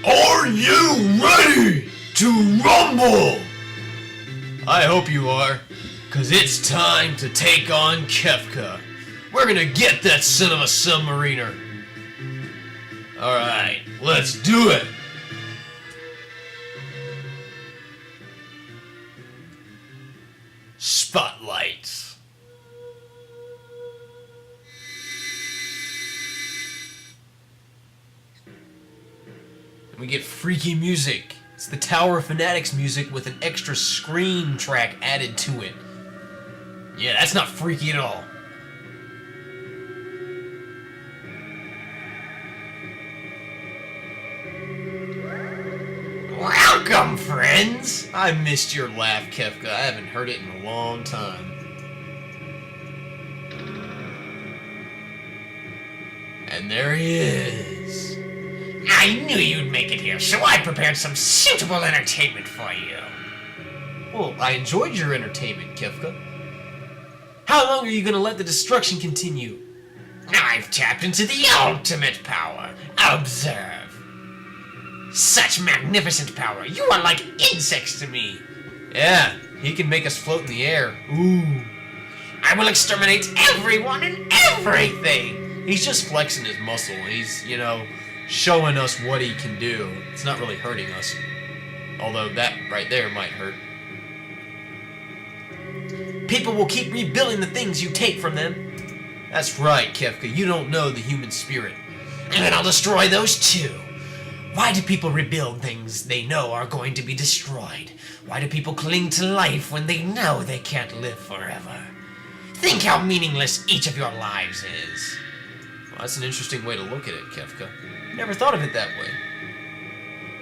Are you ready to rumble? I hope you are, cause it's time to take on Kefka. We're gonna get that son of a submariner. Alright, let's do it. Spotlight. We get freaky music. It's the Tower of Fanatics music with an extra scream track added to it. Yeah, that's not freaky at all. Welcome, friends! I missed your laugh, Kefka. I haven't heard it in a long time. And there he is. I knew you'd make it here, so I prepared some suitable entertainment for you. Well, I enjoyed your entertainment, Kefka. How long are you gonna let the destruction continue? I've tapped into the ultimate power. Observe. Such magnificent power. You are like insects to me. Yeah, he can make us float in the air. Ooh. I will exterminate everyone and everything. He's just flexing his muscle. He's, showing us what he can do. It's not really hurting us. Although that right there might hurt. People will keep rebuilding the things you take from them. That's right, Kefka. You don't know the human spirit. And then I'll destroy those too. Why do people rebuild things they know are going to be destroyed? Why do people cling to life when they know they can't live forever? Think how meaningless each of your lives is. Well, that's an interesting way to look at it, Kefka. Never thought of it that way.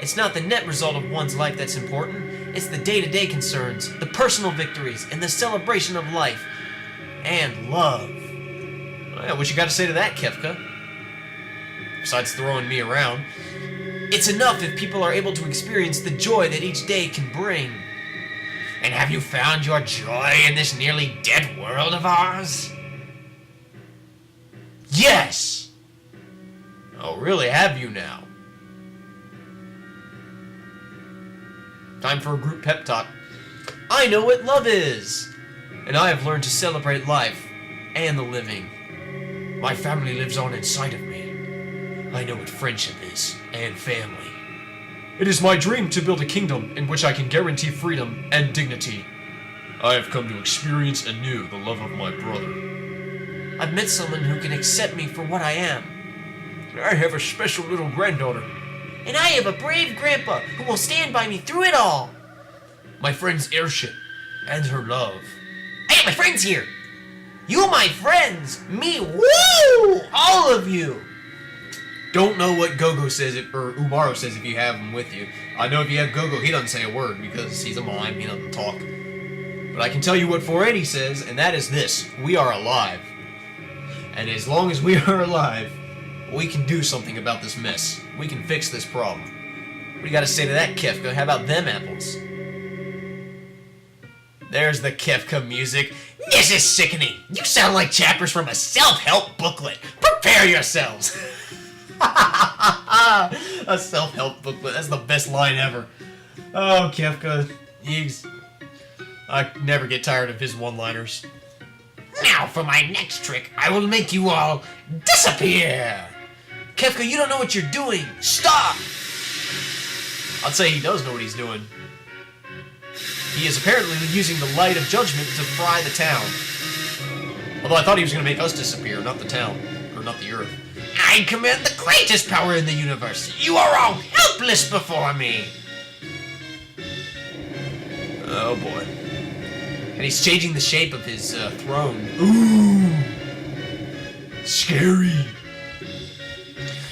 It's not the net result of one's life that's important. It's the day-to-day concerns, the personal victories, and the celebration of life. And love. Well, what you got to say to that, Kefka? Besides throwing me around. It's enough if people are able to experience the joy that each day can bring. And have you found your joy in this nearly dead world of ours? Yes! Oh, really, have you now? Time for a group pep talk. I know what love is! And I have learned to celebrate life and the living. My family lives on inside of me. I know what friendship is, and family. It is my dream to build a kingdom in which I can guarantee freedom and dignity. I have come to experience anew the love of my brother. I've met someone who can accept me for what I am. I have a special little granddaughter. And I have a brave grandpa who will stand by me through it all. My friend's airship, and her love. I have my friends here. You my friends! Me, woo! All of you! Don't know what Gogo says, or Umaru says if you have him with you. I know if you have Gogo, he doesn't say a word because he's a mime, he doesn't talk. But I can tell you what 480 says, and that is this: we are alive. And as long as we are alive, we can do something about this mess. We can fix this problem. What do you gotta say to that, Kefka? How about them apples? There's the Kefka music. This is sickening. You sound like chapters from a self-help booklet. Prepare yourselves. A self-help booklet. That's the best line ever. Oh, Kefka. I never get tired of his one-liners. Now for my next trick, I will make you all disappear. Kefka, you don't know what you're doing. Stop! I'd say he does know what he's doing. He is apparently using the light of judgment to fry the town. Although I thought he was going to make us disappear, not the town. Or not the earth. I command the greatest power in the universe. You are all helpless before me. Oh boy. And he's changing the shape of his throne. Ooh! Scary.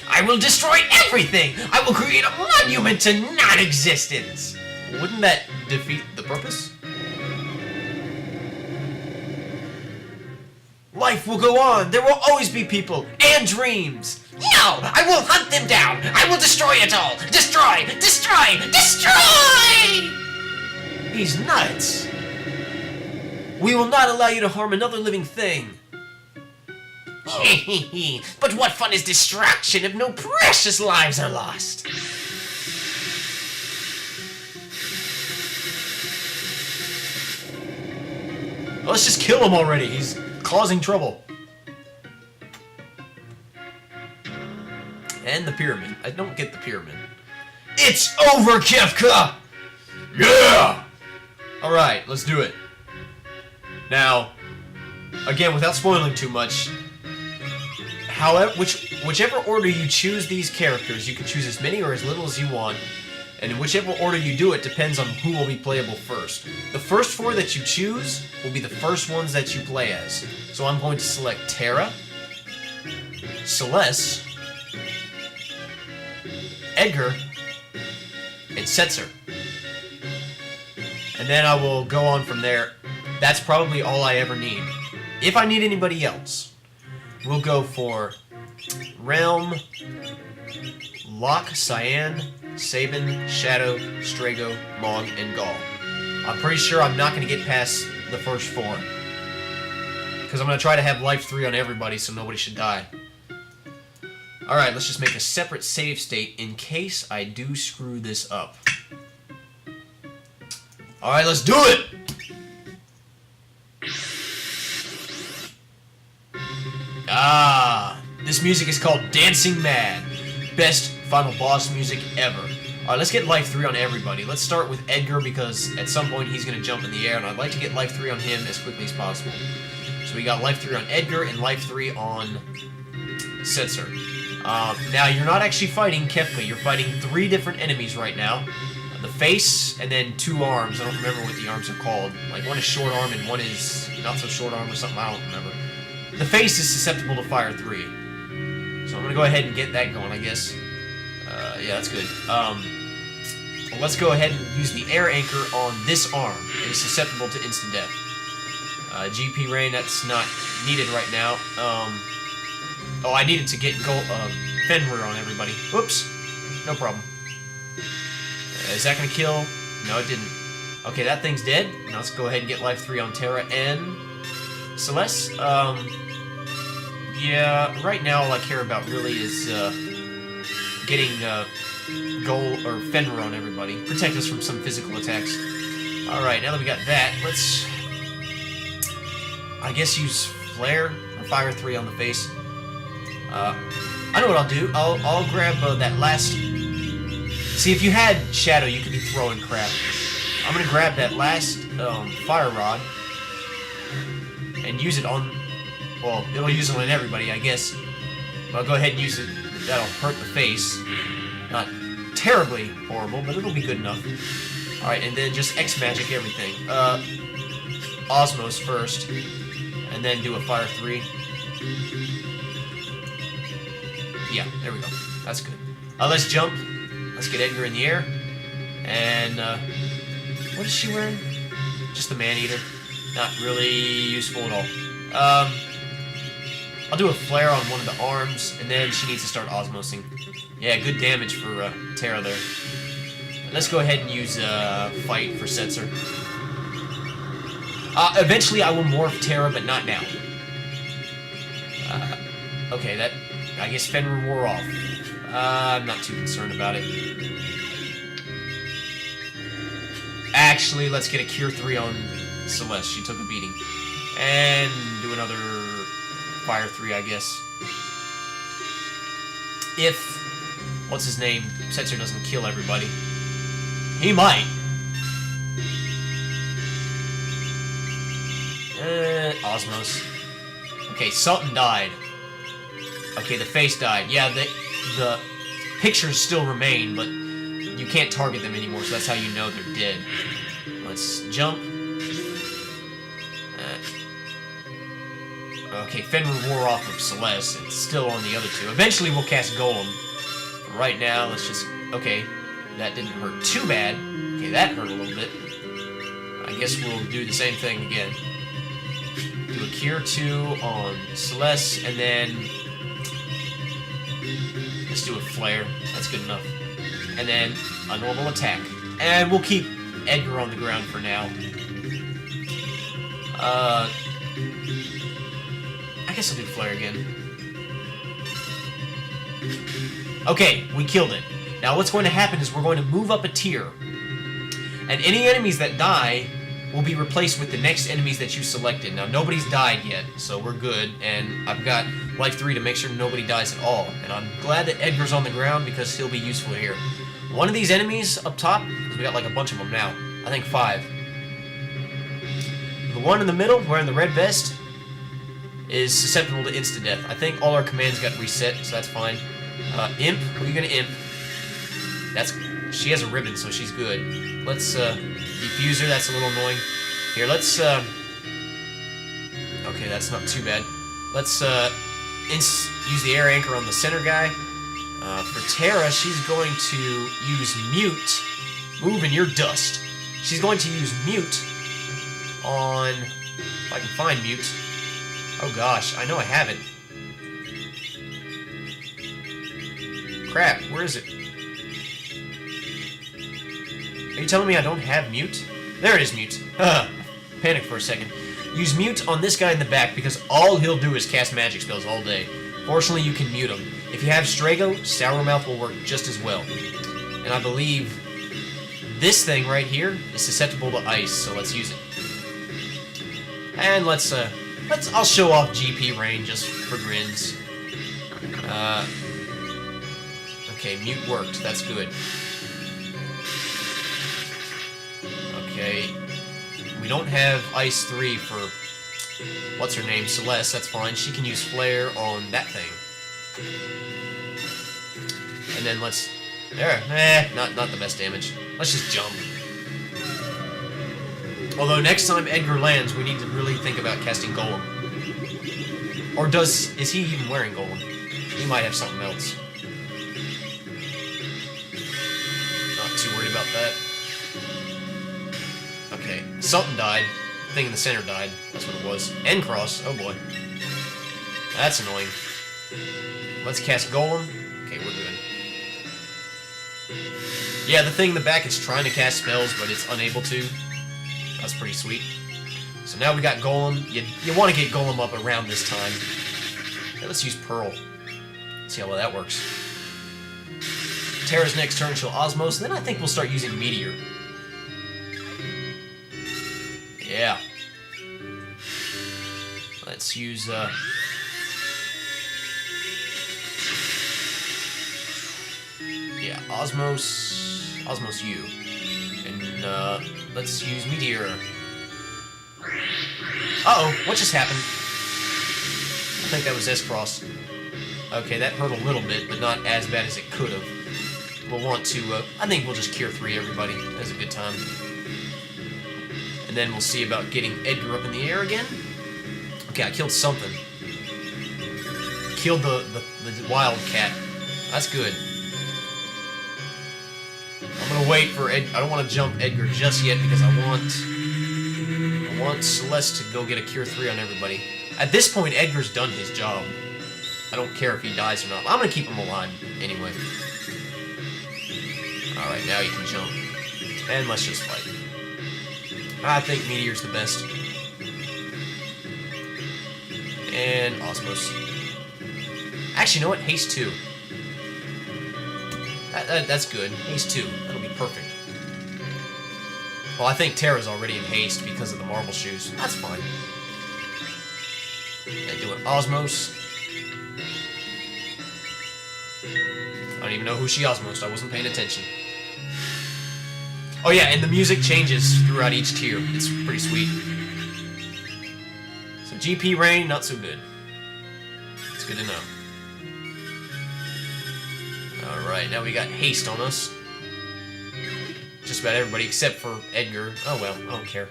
I will destroy everything. I will create a monument to non-existence. Wouldn't that defeat the purpose? Life will go on. There will always be people and dreams. No! I will hunt them down. I will destroy it all. Destroy! Destroy! Destroy! He's nuts. We will not allow you to harm another living thing. But what fun is destruction if no precious lives are lost? Let's just kill him already. He's causing trouble. And the pyramid. I don't get the pyramid. It's over, Kefka! Yeah! Alright, let's do it. Now, again, without spoiling too much, however, whichever order you choose these characters, you can choose as many or as little as you want, and in whichever order you do it depends on who will be playable first. The first 4 that you choose will be the first ones that you play as. So I'm going to select Terra, Celeste, Edgar, and Setzer. And then I will go on from there. That's probably all I ever need. If I need anybody else, we'll go for Realm, Locke, Cyan, Sabin, Shadow, Strago, Mog, and Gaul. I'm pretty sure I'm not going to get past the first 4. Because I'm going to try to have life 3 on everybody so nobody should die. Alright, let's just make a separate save state in case I do screw this up. Alright, let's do it! Ah, this music is called Dancing Mad. Best final boss music ever. Alright, let's get life 3 on everybody. Let's start with Edgar because at some point he's going to jump in the air and I'd like to get life 3 on him as quickly as possible. So we got life 3 on Edgar and life 3 on Setzer. Now, you're not actually fighting Kefka. You're fighting 3 different enemies right now. The face, and then 2 arms. I don't remember what the arms are called. Like, one is short arm and one is not so short arm or something. I don't remember. The face is susceptible to fire 3. So I'm going to go ahead and get that going, I guess. Yeah, that's good. Well, let's go ahead and use the air anchor on this arm. It is susceptible to instant death. GP Rain, that's not needed right now. Oh, I needed to get Fenrir on everybody. Whoops. No problem. Is that going to kill? No, it didn't. Okay, that thing's dead. Now let's go ahead and get life 3 on Terra and Celeste. Yeah, right now all I care about really is getting Goal or Fenrir on everybody. Protect us from some physical attacks. Alright, now that we got that, let's... I guess use Flare or Fire 3 on the face. I know what I'll do. I'll grab that last... See, if you had Shadow, you could be throwing crap. I'm gonna grab that last Fire Rod and use it on... Well, it'll use it on everybody, I guess. But I'll go ahead and use it. That'll hurt the face. Not terribly horrible, but it'll be good enough. Alright, and then just X-Magic everything. Osmos first, and then do a Fire 3. Yeah, there we go. That's good. Let's jump. Let's get Edgar in the air. And, what is she wearing? Just the Man-Eater. Not really useful at all. I'll do a flare on one of the arms, and then she needs to start osmosing. Yeah, good damage for Terra there. Let's go ahead and use Fight for Setzer. Eventually I will morph Terra, but not now. Okay, that... I guess Fenrir wore off. I'm not too concerned about it. Actually, let's get a Cure 3 on Celeste. She took a beating. And do another Fire 3, I guess. If... What's his name? Setzer doesn't kill everybody. He might. Osmos. Okay, something died. Okay, the face died. Yeah, the pictures still remain, but you can't target them anymore, so that's how you know they're dead. Let's jump. Okay, Fenrir wore off of Celeste. It's still on the other 2. Eventually we'll cast Golem. But right now, let's just... Okay, that didn't hurt too bad. Okay, that hurt a little bit. I guess we'll do the same thing again. Do a Cure 2 on Celeste, and then... Let's do a Flare. That's good enough. And then a normal attack. And we'll keep Edgar on the ground for now. I guess I'll do Flare again. Okay, we killed it. Now what's going to happen is we're going to move up a tier. And any enemies that die will be replaced with the next enemies that you selected. Now, nobody's died yet, so we're good, and I've got life 3 to make sure nobody dies at all. And I'm glad that Edgar's on the ground because he'll be useful here. One of these enemies up top, because we got like a bunch of them now, I think 5. The one in the middle, wearing the red vest, is susceptible to insta-death. I think all our commands got reset, so that's fine. Imp, who are you gonna imp? She has a ribbon, so she's good. Let's, defuse her, that's a little annoying. Here, let's, okay, that's not too bad. Let's, use the air anchor on the center guy. For Terra, she's going to use mute. Move in your dust. She's going to use mute on, if I can find mute. Oh gosh, I know I have it. Crap, where is it? Are you telling me I don't have mute? There it is, mute. Panic for a second. Use mute on this guy in the back because all he'll do is cast magic spells all day. Fortunately, you can mute him. If you have Strago, Sourmouth will work just as well. And I believe this thing right here is susceptible to ice, so let's use it. And I'll show off GP Rain just for grins. Okay, mute worked. That's good. Okay, we don't have Ice 3 for, what's her name, Celeste, that's fine. She can use Flare on that thing. And then let's, not the best damage. Let's just jump. Although next time Edgar lands, we need to really think about casting Golem. Or is he even wearing Golem? He might have something else. Not too worried about that. Okay, something died. The thing in the center died. That's what it was. End cross. Oh boy. That's annoying. Let's cast Golem. Okay, we're good. Yeah, the thing in the back is trying to cast spells, but it's unable to. That's pretty sweet. So now we got Golem. You want to get Golem up around this time. Okay, let's use Pearl. See how well that works. Terra's next turn, she'll Osmos. Then I think we'll start using Meteor. Yeah. Let's use, yeah, Osmos U. And, let's use Meteor. Uh-oh, what just happened? I think that was S-Cross. Okay, that hurt a little bit, but not as bad as it could have. We'll want to, I think we'll just Cure 3 everybody. That's a good time. And then we'll see about getting Edgar up in the air again. Okay, I killed something. Killed the wildcat. That's good. I'm gonna wait for I don't want to jump Edgar just yet because I want Celeste to go get a Cure 3 on everybody. At this point, Edgar's done his job. I don't care if he dies or not. I'm gonna keep him alive anyway. Alright, now you can jump. And let's just fight. I think Meteor's the best. And Osmos. Actually, you know what? Haste 2. That's good. Haste 2. That'll be perfect. Well, I think Terra's already in haste because of the marble shoes. That's fine. And do an Osmos. I don't even know who she Osmosed. I wasn't paying attention. Oh yeah, and the music changes throughout each tier. It's pretty sweet. So GP Rain, not so good. It's good to know. Alright, now we got haste on us. Just about everybody except for Edgar. Oh well, I don't care.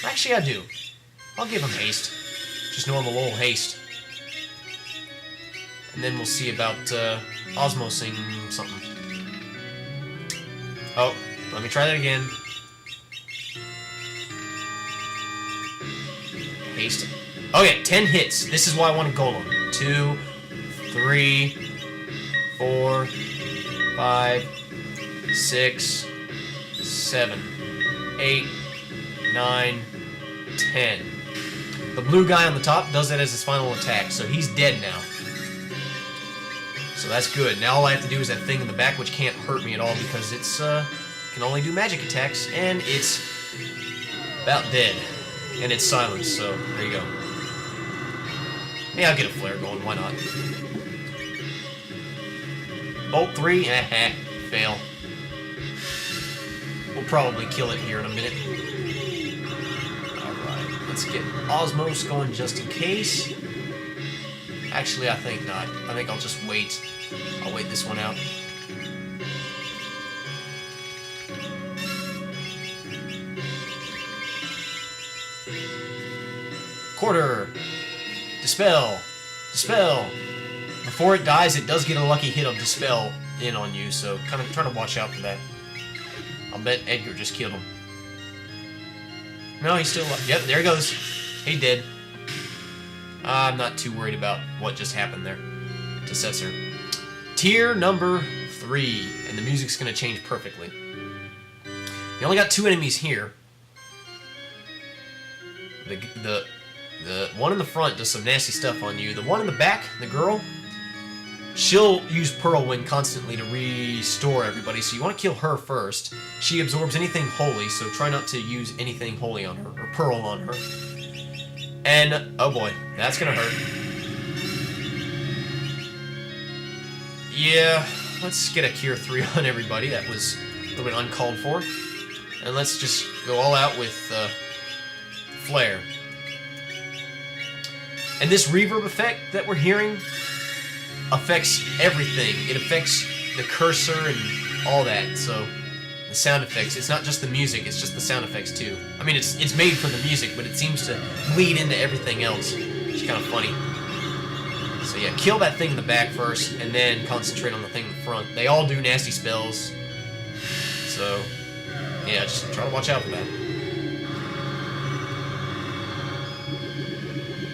Actually, I do. I'll give him haste. Just normal old haste. And then we'll see about osmosing something. Oh, let me try that again. Haste. Okay, 10 hits. This is why I want a golem. 2, 3, 4, 5, 6, 7, 8, 9, 10. The blue guy on the top does that as his final attack, so he's dead now. So that's good. Now all I have to do is that thing in the back, which can't hurt me at all because it's can only do magic attacks, and it's About dead. And it's silenced, so there you go. Yeah, I'll get a flare going, why not? Bolt 3, fail. We'll probably kill it here in a minute. Alright, let's get Osmos going just in case. Actually, I think not. I think I'll just wait. I'll wait this one out. Quarter. Dispel. Dispel. Before it dies, it does get a lucky hit of Dispel in on you, so kind of try to watch out for that. I'll bet Edgar just killed him. No, he's still alive. Yep, there he goes. He did. I'm not too worried about what just happened there to Setzer. Tier number 3, and the music's going to change perfectly. You only got 2 enemies here. The one in the front does some nasty stuff on you. The one in the back, the girl, she'll use Pearl Wind constantly to restore everybody, so you want to kill her first. She absorbs anything holy, so try not to use anything holy on her, or Pearl on her. And, oh boy, that's gonna hurt. Yeah, let's get a Cure 3 on everybody. That was a little bit uncalled for. And let's just go all out with Flare. And this reverb effect that we're hearing affects everything. It affects the cursor and all that, so the sound effects. It's not just the music, it's just the sound effects too. I mean, it's made for the music, but it seems to bleed into everything else. It's kind of funny. So yeah, kill that thing in the back first, and then concentrate on the thing in the front. They all do nasty spells, so yeah, just try to watch out for that.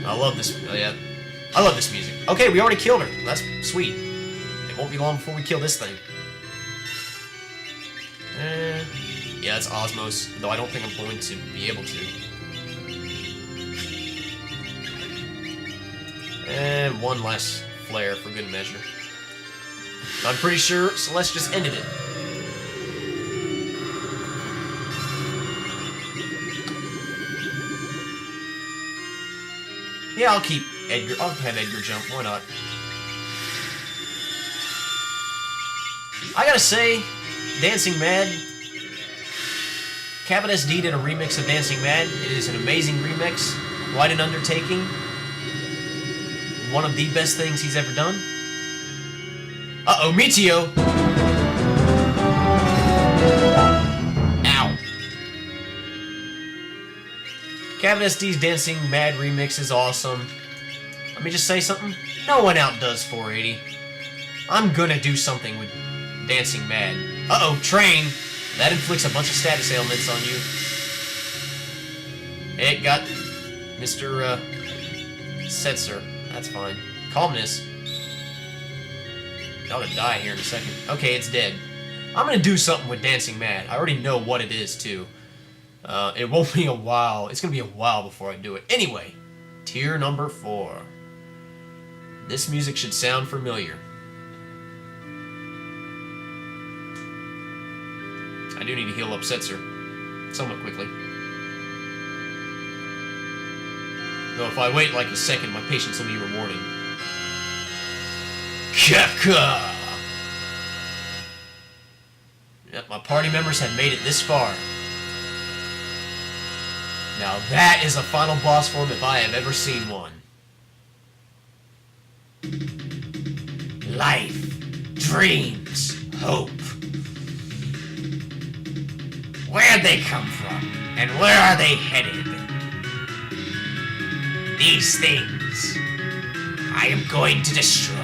I love this. Yeah, I love this music. Okay, we already killed her. That's sweet. It won't be long before we kill this thing. Yeah, it's Osmos, though I don't think I'm going to be able to. And one last flare for good measure. I'm pretty sure Celeste just ended it. Yeah, I'll keep Edgar. I'll have Edgar jump. Why not? I gotta say, Dancing Mad. Cabin SD did a remix of Dancing Mad. It is an amazing remix. Quite an undertaking. One of the best things he's ever done. Uh-oh, Meteo! Ow. Cabin SD's Dancing Mad remix is awesome. Let me just say something. No one outdoes 480. I'm gonna do something with Dancing Mad. Uh-oh, Train! That inflicts a bunch of status ailments on you. It got Mr. Setzer. That's fine. Calmness. It ought to die here in a second. Okay, it's dead. I'm gonna do something with Dancing Mad. I already know what it is, too. It won't be a while. It's gonna be a while before I do it. Anyway, tier number 4. This music should sound familiar. I do need to heal up Setzer somewhat quickly. Though if I wait like a second, my patience will be rewarded. Kefka! Yep, my party members have made it this far. Now that is a final boss form if I have ever seen one. Life, dreams, hope. Where'd they come from? And where are they headed? These things I am going to destroy.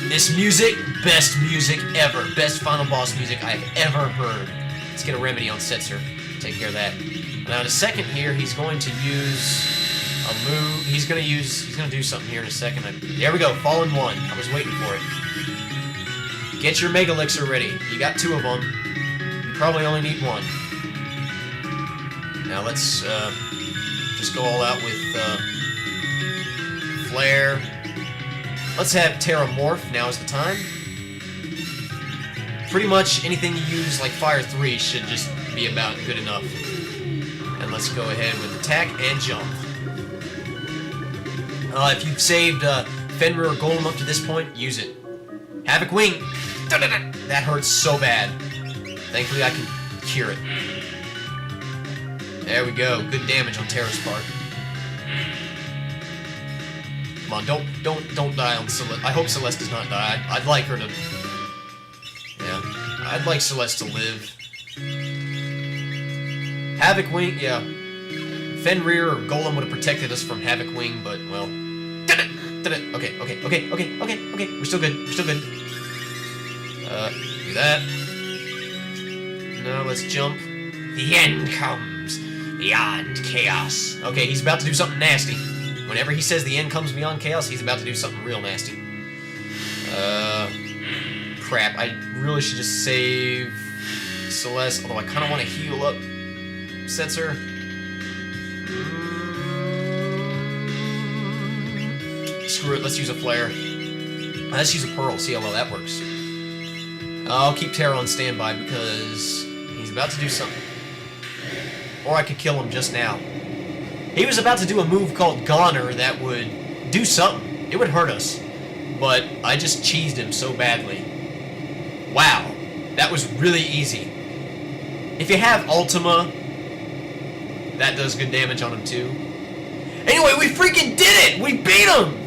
This music, best music ever. Best final boss music I've ever heard. Let's get a remedy on Setzer. Take care of that. Now in a second here, he's going to use a move. He's gonna do something here in a second. There we go, Fallen 1. I was waiting for it. Get your Mega Elixir ready. You got 2 of them. You probably only need 1. Now let's just go all out with Flare. Let's have Terramorph. Now is the time. Pretty much anything you use like Fire 3 should just be about good enough. And let's go ahead with attack and jump. If you've saved Fenrir or Golem up to this point, use it. Havoc Wing! That hurts so bad. Thankfully I can cure it. There we go. Good damage on Terra's part. Come on, don't die on Celeste. I hope Celeste does not die. I'd like her to... Yeah. I'd like Celeste to live. Havoc Wing, yeah. Fenrir or Golem would have protected us from Havoc Wing, but, well... Okay. We're still good. Do that. No, let's jump. The end comes beyond chaos. Okay, he's about to do something nasty. Whenever he says the end comes beyond chaos, he's about to do something real nasty. Crap. I really should just save Celeste, although I kind of want to heal up Setzer. Screw it, let's use a flare. Let's use a pearl, see how well that works. I'll keep Terra on standby because he's about to do something. Or I could kill him just now. He was about to do a move called Goner that would do something. It would hurt us. But I just cheesed him so badly. Wow. That was really easy. If you have Ultima, that does good damage on him too. Anyway, we freaking did it! We beat him!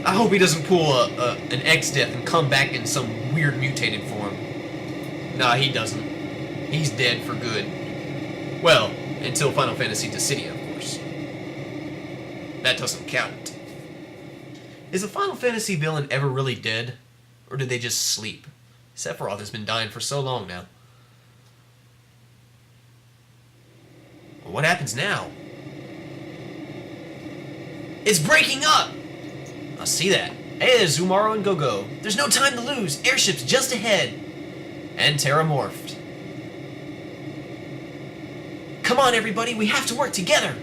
I hope he doesn't pull an X-Death and come back in some weird mutated form. Nah, he doesn't. He's dead for good. Well, until Final Fantasy Dissidia, of course. That doesn't count. Is a Final Fantasy villain ever really dead? Or did they just sleep? Sephiroth has been dying for so long now. Well, what happens now? It's breaking up! I see that. Hey, there's Zumaro and Go-Go. There's no time to lose. Airships just ahead. And Terra morphed. Come on, everybody. We have to work together.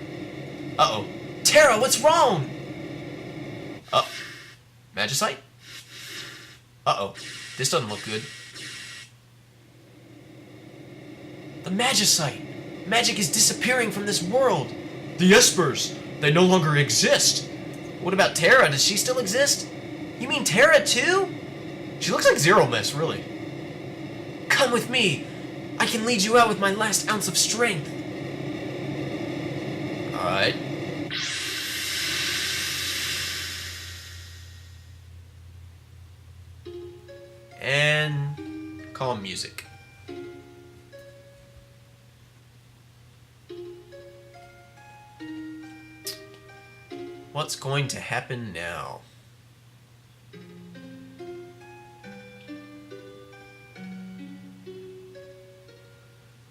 Uh-oh. Terra, what's wrong? Magicite? Uh-oh. This doesn't look good. The Magicite. Magic is disappearing from this world. The Espers. They no longer exist. What about Terra? Does she still exist? You mean Terra too? She looks like Zero Mess, really. Come with me. I can lead you out with my last ounce of strength. Alright. And calm music. What's going to happen now?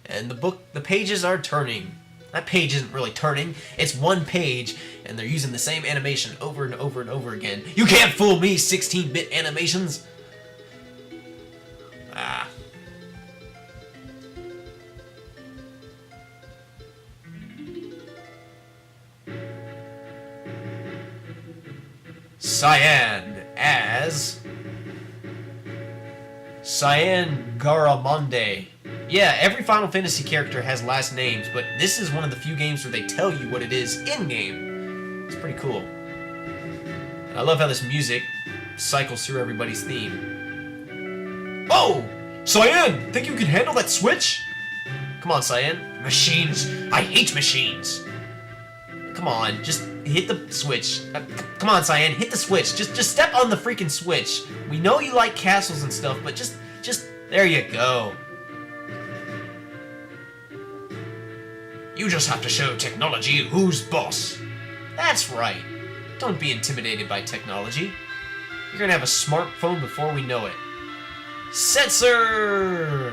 And the pages are turning. That page isn't really turning. It's one page, and they're using the same animation over and over and over again. You can't fool me, 16-bit animations! Ah. Cyan as Cyan Garamonde. Yeah, every Final Fantasy character has last names, but this is one of the few games where they tell you what it is in-game. It's pretty cool. And I love how this music cycles through everybody's theme. Oh! Cyan! Think you can handle that switch? Come on, Cyan. Machines. I hate machines. Come on, just hit the switch. Come on, Cyan, hit the switch. Just step on the freaking switch. We know you like castles and stuff, but just, there you go. You just have to show technology who's boss. That's right. Don't be intimidated by technology. You're gonna have a smartphone before we know it. Setzer!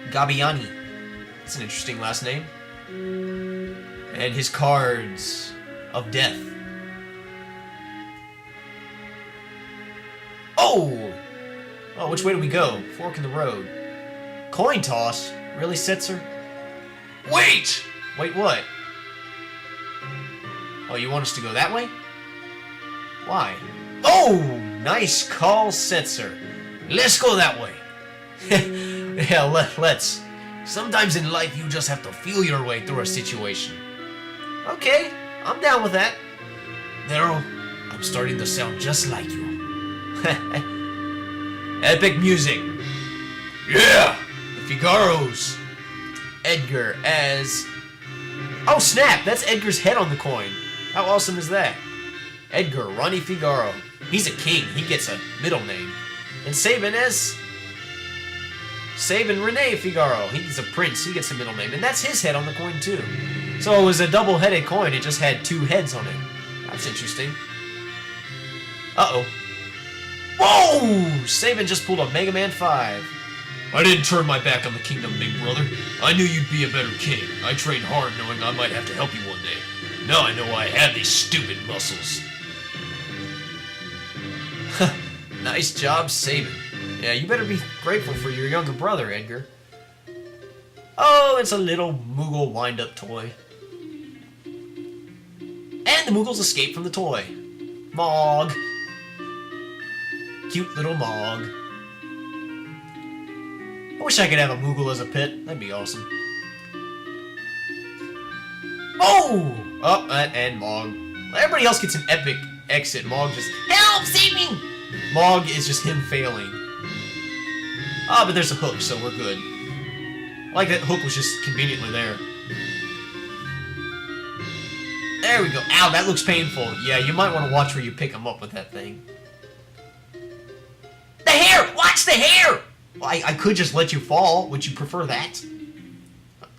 Gabiani. That's an interesting last name. And his cards of death. Oh! Oh, which way do we go? Fork in the road. Coin toss? Really, Setzer? Wait! Wait, what? Oh, you want us to go that way? Why? Oh! Nice call, Setzer. Let's go that way. Yeah, let's. Sometimes in life you just have to feel your way through a situation. Okay, I'm down with that. Daryl, I'm starting to sound just like you. Epic music. Yeah! The Figaros. Edgar as... Oh snap, that's Edgar's head on the coin. How awesome is that? Edgar, Ronnie Figaro. He's a king, he gets a middle name. And Sabin as... Sabin Rene Figaro. He's a prince, he gets a middle name. And that's his head on the coin too. So it was a double-headed coin, it just had two heads on it. That's interesting. Uh-oh. Whoa! Sabin just pulled a Mega Man 5. I didn't turn my back on the kingdom, big brother. I knew you'd be a better king. I trained hard knowing I might have to help you one day. Now I know I have these stupid muscles. Nice job, Sabin. Yeah, you better be grateful for your younger brother, Edgar. Oh, it's a little Moogle wind-up toy. And the Moogles escape from the toy. Mog. Cute little Mog. I wish I could have a Moogle as a pet. That'd be awesome. Oh! Oh, and Mog. Everybody else gets an epic exit. Mog just... Help! Save me! Mog is just him failing. Ah, but there's a hook, so we're good. I like that hook was just conveniently there. There we go. Ow, that looks painful. Yeah, you might want to watch where you pick him up with that thing. The hair! Watch the hair! Well, I could just let you fall. Would you prefer that?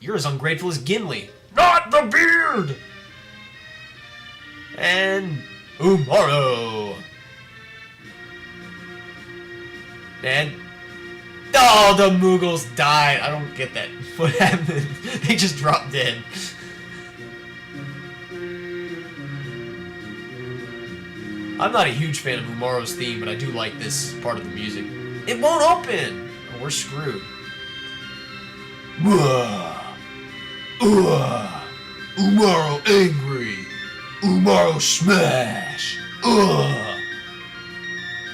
You're as ungrateful as Gimli. Not the beard! And... Umaro! And... Oh, the Moogles died. I don't get that. What happened? They just dropped dead. I'm not a huge fan of Umaro's theme, but I do like this part of the music. It won't open! Oh, we're screwed. Umaro angry. Umaro smash.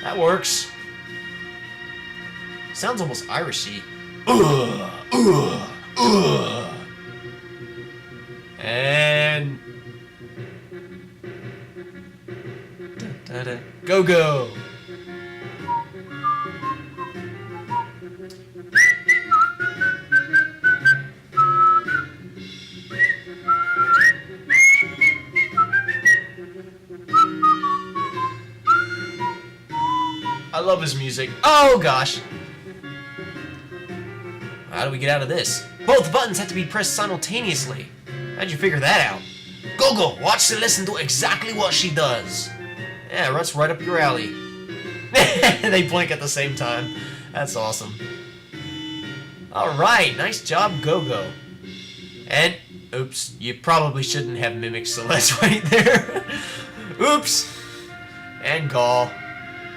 That works. Sounds almost Irishy. And... Go go! I love his music. Oh gosh! How do we get out of this? Both buttons have to be pressed simultaneously. How'd you figure that out? Go-Go, watch Celeste and do exactly what she does. Yeah, that's right up your alley. They blink at the same time. That's awesome. Alright, nice job, Go-Go. And, oops, you probably shouldn't have mimicked Celeste right there. Oops. And Gaul.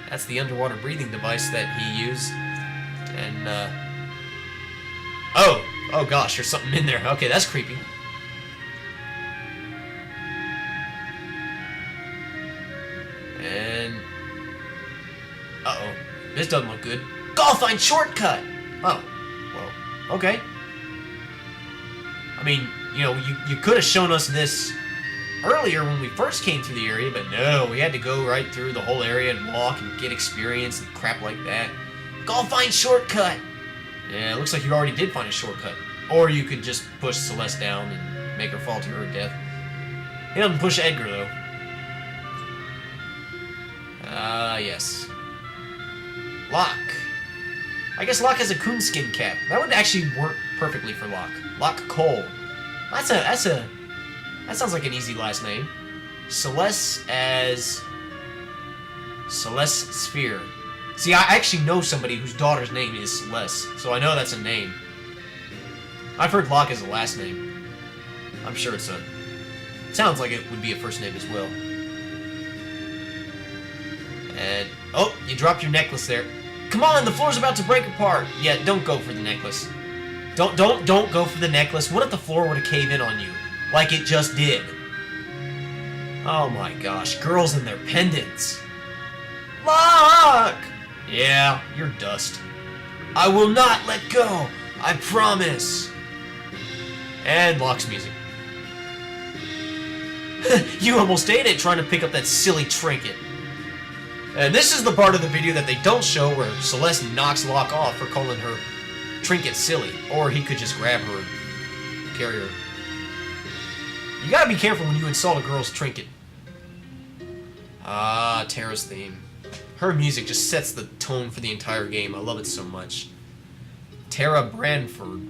That's the underwater breathing device that he used. And, Oh gosh, there's something in there. Okay, that's creepy. And... Uh-oh. This doesn't look good. Gaul, find shortcut! Oh. Well, okay. I mean, you know, you could have shown us this earlier when we first came through the area, but no, we had to go right through the whole area and walk and get experience and crap like that. Gaul, find shortcut! Yeah, it looks like you already did find a shortcut. Or you could just push Celeste down and make her fall to her death. He doesn't push Edgar, though. Yes. Locke. I guess Locke has a coonskin cap. That would actually work perfectly for Locke. Locke Cole. That sounds like an easy last name. Celeste as... Celeste Sphere. See, I actually know somebody whose daughter's name is Celeste, so I know that's a name. I've heard Locke as a last name. I'm sure it's a... Sounds like it would be a first name as well. And... Oh, you dropped your necklace there. Come on, the floor's about to break apart. Yeah, don't go for the necklace. Don't go for the necklace. What if the floor were to cave in on you? Like it just did. Oh my gosh, girls and their pendants. Locke! Yeah, you're dust. I will not let go. I promise. And Locke's music. You almost ate it trying to pick up that silly trinket. And this is the part of the video that they don't show where Celeste knocks Locke off for calling her trinket silly. Or he could just grab her and carry her. You gotta be careful when you insult a girl's trinket. Ah, Tara's theme. Her music just sets the tone for the entire game. I love it so much. Tara Branford.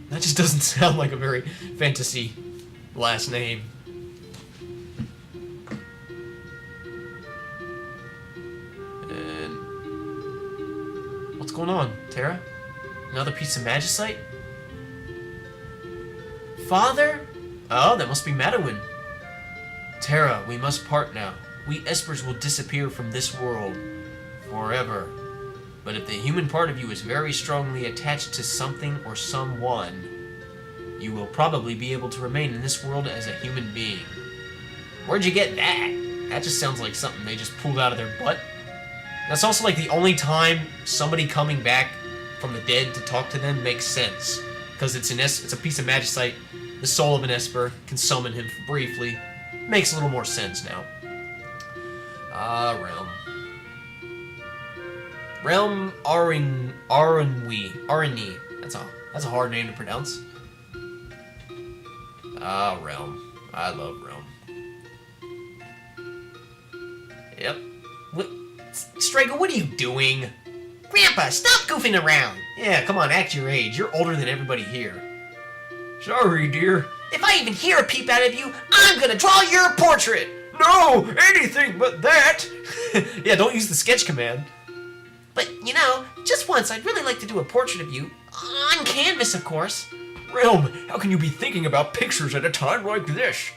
That just doesn't sound like a very fantasy last name. And what's going on, Tara? Another piece of magicite? Father? Oh, that must be Madeline. Tara, we must part now. We Espers will disappear from this world forever. But if the human part of you is very strongly attached to something or someone, you will probably be able to remain in this world as a human being. Where'd you get that? That just sounds like something they just pulled out of their butt. That's also like the only time somebody coming back from the dead to talk to them makes sense. Because it's a piece of magicite. The soul of an Esper can summon him briefly. Makes a little more sense now. Realm. Realm Arenui. That's a hard name to pronounce. Realm. I love Realm. Yep. What? Strago, what are you doing? Grandpa, stop goofing around. Yeah, come on, act your age. You're older than everybody here. Sorry, dear. If I even hear a peep out of you, I'm gonna draw your portrait. No, anything but that. Yeah, don't use the sketch command. But, you know, just once I'd really like to do a portrait of you. On canvas, of course. Realm, how can you be thinking about pictures at a time like this?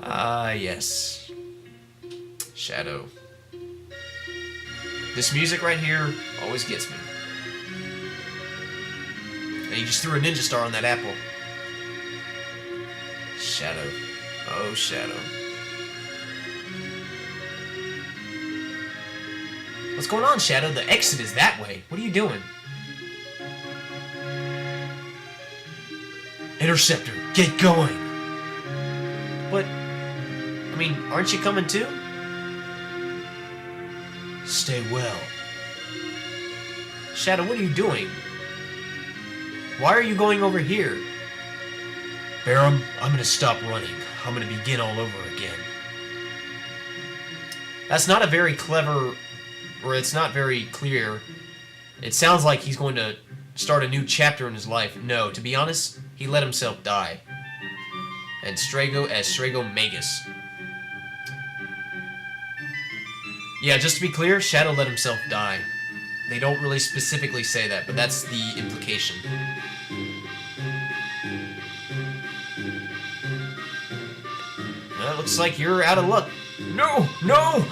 Yes. Shadow. This music right here always gets me. And he just threw a ninja star on that apple. Shadow. Oh, Shadow. What's going on, Shadow? The exit is that way. What are you doing? Interceptor, get going! But, I mean, aren't you coming too? Stay well. Shadow, what are you doing? Why are you going over here? Barum, I'm gonna stop running. I'm gonna begin all over again. That's not a very clever, or it's not very clear. It sounds like he's going to start a new chapter in his life. No, to be honest, he let himself die. And Strago as Strago Magus. Yeah, just to be clear, Shadow let himself die. They don't really specifically say that, but that's the implication. Looks like you're out of luck. No!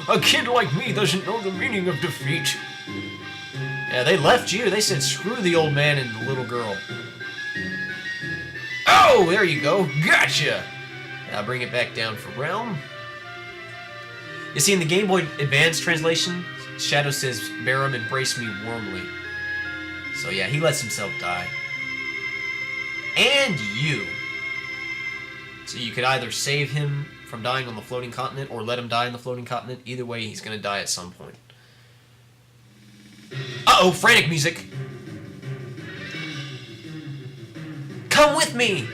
A kid like me doesn't know the meaning of defeat. Yeah, they left you. They said screw the old man and the little girl. Oh, there you go. Gotcha! Now bring it back down for Realm. You see, in the Game Boy Advance translation, Shadow says, Barum, embrace me warmly. So yeah, he lets himself die. And you. So you could either save him from dying on the floating continent or let him die on the floating continent. Either way, he's going to die at some point. Uh-oh, frantic music. Come with me!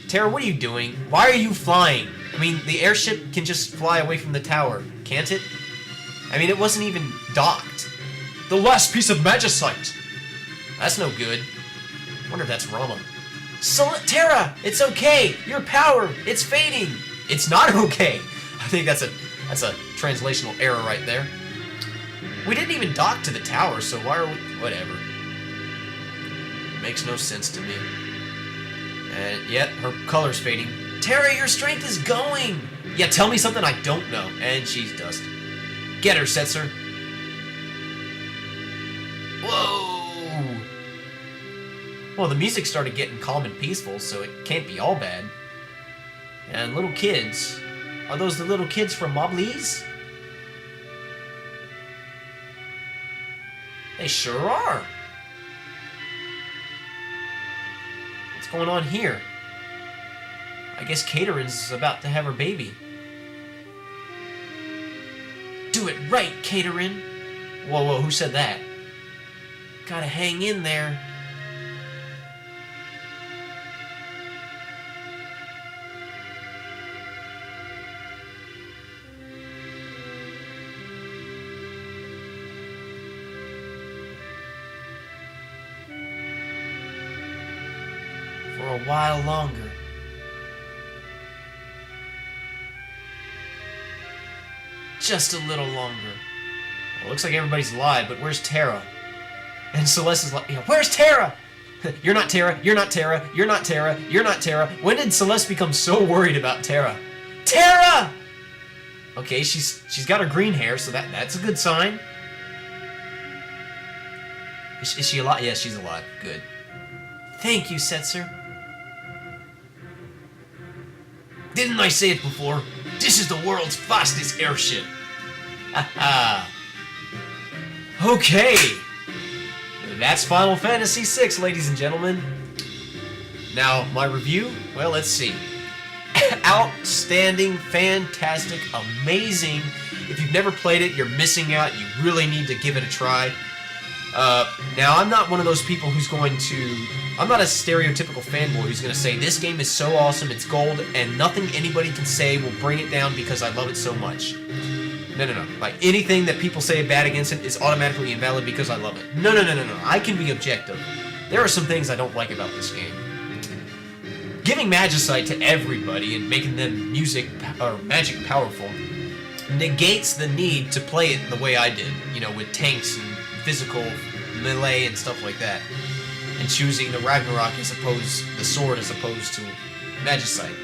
Tara, what are you doing? Why are you flying? I mean, the airship can just fly away from the tower, can't it? I mean, it wasn't even docked. The last piece of magicite! That's no good. I wonder if that's Rama. Tara, it's okay. Your power, it's fading. It's not okay. I think that's a translational error right there. We didn't even dock to the tower, so why are we... Whatever. Makes no sense to me. And yet, her color's fading. Tara, your strength is going. Yeah, tell me something I don't know. And she's dust. Get her, Setzer. Whoa! Well, the music started getting calm and peaceful, so it can't be all bad. And little kids. Are those the little kids from Moblees? They sure are. What's going on here? I guess Caterin's about to have her baby. Do it right, Caterin. Whoa, whoa, who said that? Gotta hang in there. For a while longer. Just a little longer. Well, looks like everybody's alive, but where's Tara? And Celeste is like, where's Tara? You're not Tara, you're not Tara, you're not Tara, you're not Tara. When did Celeste become so worried about Tara? Tara! Okay, she's got her green hair, so that's a good sign. Is she alive? Yes, she's alive. Good. Thank you, Setzer. Didn't I say it before? This is the world's fastest airship. Haha. Okay. That's Final Fantasy VI, ladies and gentlemen. Now, my review? Well, let's see. Outstanding, fantastic, amazing. If you've never played it, you're missing out. You really need to give it a try. Now, I'm not one of those people who's going to... I'm not a stereotypical fanboy who's going to say, this game is so awesome, it's gold, and nothing anybody can say will bring it down because I love it so much. No, no, no. Like, anything that people say bad against it is automatically invalid because I love it. No, no, no, no, no. I can be objective. There are some things I don't like about this game. Giving Magicite to everybody and making them magic powerful negates the need to play it the way I did, you know, with tanks and physical melee and stuff like that, and choosing the Ragnarok the sword as opposed to Magicite.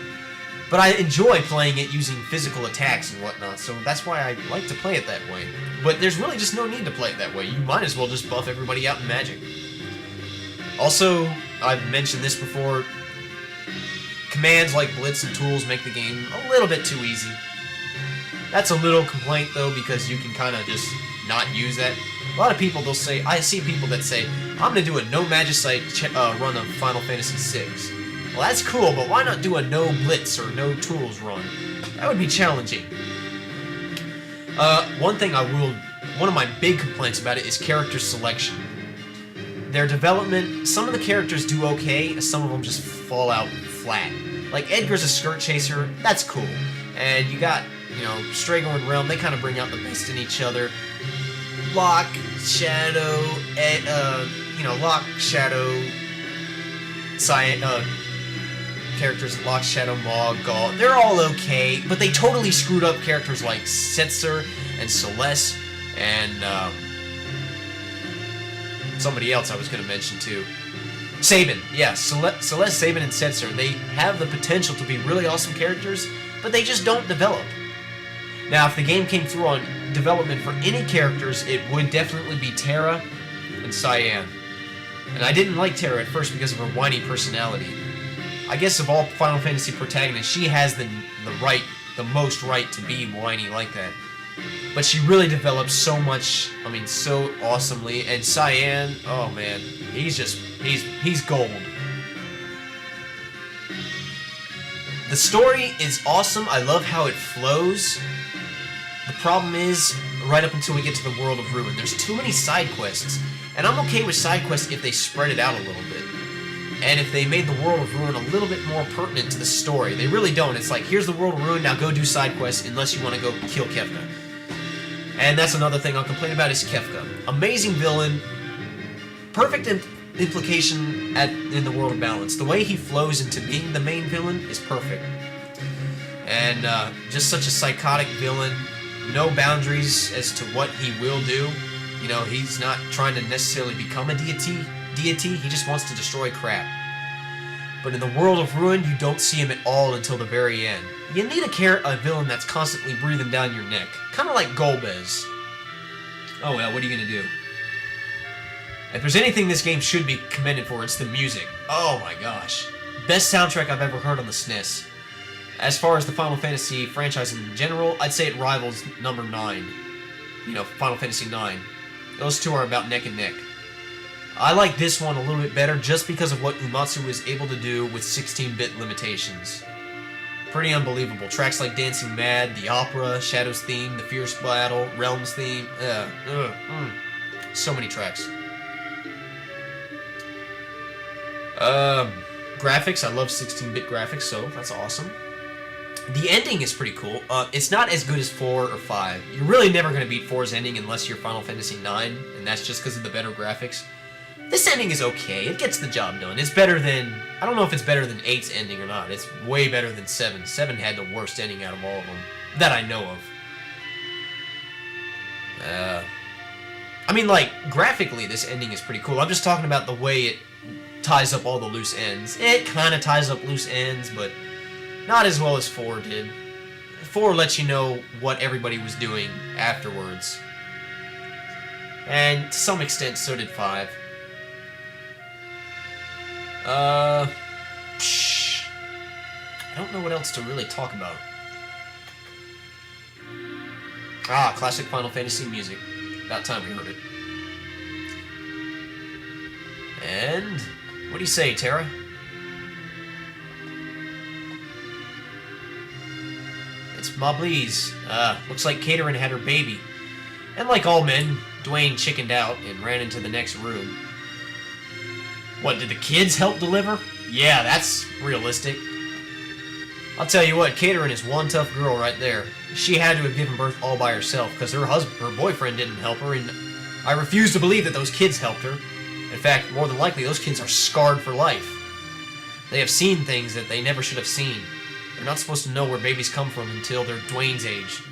But I enjoy playing it using physical attacks and whatnot, so that's why I like to play it that way. But there's really just no need to play it that way. You might as well just buff everybody out in magic. Also, I've mentioned this before, commands like Blitz and Tools make the game a little bit too easy. That's a little complaint though, because you can kind of just not use that. A lot of people, they'll say, I see people that say, I'm going to do a no Magicite run of Final Fantasy VI. Well, that's cool, but why not do a no Blitz or no Tools run? That would be challenging. One of my big complaints about it is character selection. Their development, some of the characters do okay, some of them just fall out flat. Like, Edgar's a skirt chaser, that's cool. And you got, you know, Strago and Realm, they kind of bring out the best in each other. Locke, Shadow, Locke, Shadow, characters Locke, Shadow, Maw, Gaul, they're all okay, but they totally screwed up characters like Setzer and Celeste and somebody else I was going to mention too. Sabin, yeah, Celeste, Sabin, and Setzer, they have the potential to be really awesome characters, but they just don't develop. Now, if the game came through on development for any characters, it would definitely be Terra and Cyan. And I didn't like Terra at first because of her whiny personality. I guess of all Final Fantasy protagonists, she has the most right to be whiny like that. But she really develops so much, I mean, so awesomely. And Cyan, oh man, he's gold. The story is awesome. I love how it flows. The problem is, right up until we get to the World of Ruin, there's too many side quests. And I'm okay with side quests if they spread it out a little bit. And if they made the World of Ruin a little bit more pertinent to the story. They really don't. It's like, here's the World of Ruin, now go do side quests unless you want to go kill Kefka. And that's another thing I'll complain about is Kefka. Amazing villain. Perfect implication in the World of Balance. The way he flows into being the main villain is perfect. And just such a psychotic villain. No boundaries as to what he will do. You know, he's not trying to necessarily become a deity. He just wants to destroy crap. But in the World of Ruin, you don't see him at all until the very end. You need a villain that's constantly breathing down your neck. Kind of like Golbez. Oh well, what are you going to do? If there's anything this game should be commended for, it's the music. Oh my gosh. Best soundtrack I've ever heard on the SNES. As far as the Final Fantasy franchise in general, I'd say it rivals number 9. You know, Final Fantasy 9. Those two are about neck and neck. I like this one a little bit better just because of what Uematsu was able to do with 16-bit limitations. Pretty unbelievable. Tracks like Dancing Mad, the opera, Shadow's theme, the Fierce Battle, Realms theme. So many tracks. Graphics, I love 16-bit graphics, so that's awesome. The ending is pretty cool. It's not as good as 4 or 5. You're really never going to beat 4's ending unless you're Final Fantasy 9, and that's just because of the better graphics. This ending is okay. It gets the job done. It's better than... I don't know if it's better than 8's ending or not. It's way better than 7. 7 had the worst ending out of all of them that I know of. I mean, like, graphically, this ending is pretty cool. I'm just talking about the way it ties up all the loose ends. It kind of ties up loose ends, but not as well as 4 did. 4 lets you know what everybody was doing afterwards. And to some extent, so did 5. I don't know what else to really talk about. Classic Final Fantasy music. About time we heard it. And what do you say, Terra? It's Mobleeze. Looks like Caterin had her baby. And like all men, Dwayne chickened out and ran into the next room. What, did the kids help deliver? Yeah, that's realistic. I'll tell you what, Caterin is one tough girl right there. She had to have given birth all by herself, because her boyfriend didn't help her, and I refuse to believe that those kids helped her. In fact, more than likely, those kids are scarred for life. They have seen things that they never should have seen. They're not supposed to know where babies come from until they're Dwayne's age.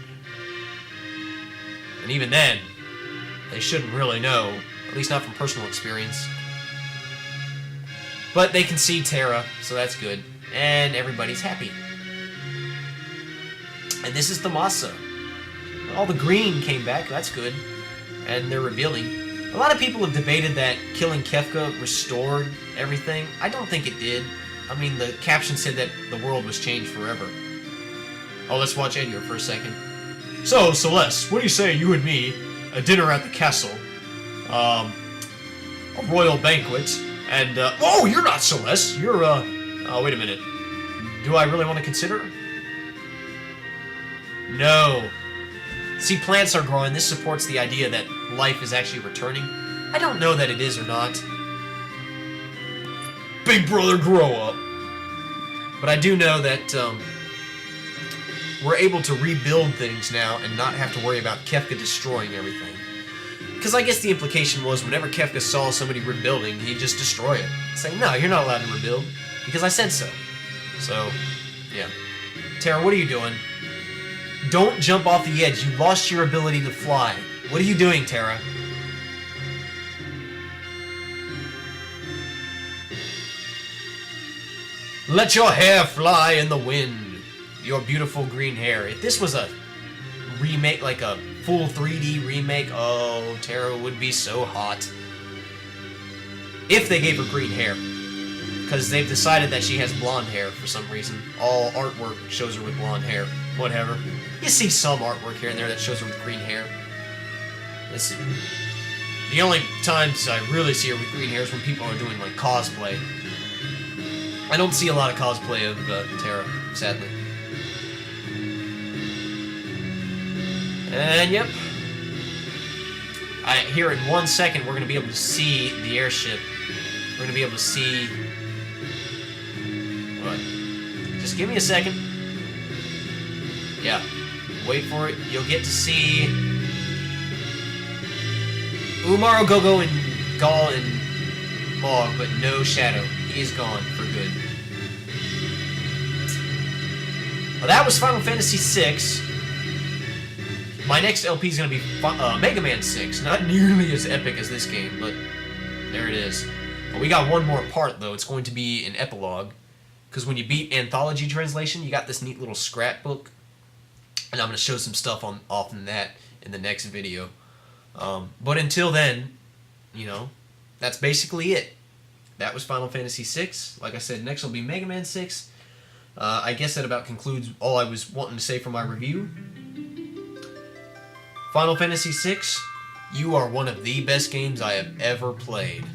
And even then, they shouldn't really know, at least not from personal experience. But they can see Terra, so that's good. And everybody's happy. And this is the Masa. All the green came back, that's good. And they're revealing. A lot of people have debated that killing Kefka restored everything. I don't think it did. I mean, the caption said that the world was changed forever. Oh, let's watch Edgar for a second. So, Celeste, what do you say, you and me, a dinner at the castle, a royal banquet, and, oh, you're not Celeste, you're, oh, wait a minute. Do I really want to consider her? No. See, plants are growing. This supports the idea that life is actually returning. I don't know that it is or not. Big brother, grow up. But I do know that we're able to rebuild things now and not have to worry about Kefka destroying everything. Because I guess the implication was whenever Kefka saw somebody rebuilding, he'd just destroy it. Say, no, you're not allowed to rebuild, because I said so. So, yeah. Terra, what are you doing? Don't jump off the edge. You lost your ability to fly. What are you doing, Terra? Let your hair fly in the wind. Your beautiful green hair. If this was a remake, like a full 3D remake, oh, Terra would be so hot. If they gave her green hair. Because they've decided that she has blonde hair for some reason. All artwork shows her with blonde hair. Whatever. You see some artwork here and there that shows her with green hair. Listen, the only times I really see her with green hair is when people are doing, like, cosplay. I don't see a lot of cosplay of Terra, sadly. And, yep. Here in 1 second, we're going to be able to see the airship. We're going to be able to see... What? Just give me a second. Yeah. Wait for it. You'll get to see... Umaro, Gogo, and Gaul, and Mog, but no Shadow. He is gone for good. Well, that was Final Fantasy VI. My next LP is going to be Mega Man 6. Not nearly as epic as this game, but there it is. But we got one more part, though. It's going to be an epilogue. Because when you beat Anthology Translation, you got this neat little scrapbook. And I'm going to show some stuff off in that in the next video. But until then, you know, that's basically it. That was Final Fantasy VI. Like I said, next will be Mega Man 6. I guess that about concludes all I was wanting to say for my review. Final Fantasy VI, You are one of the best games I have ever played.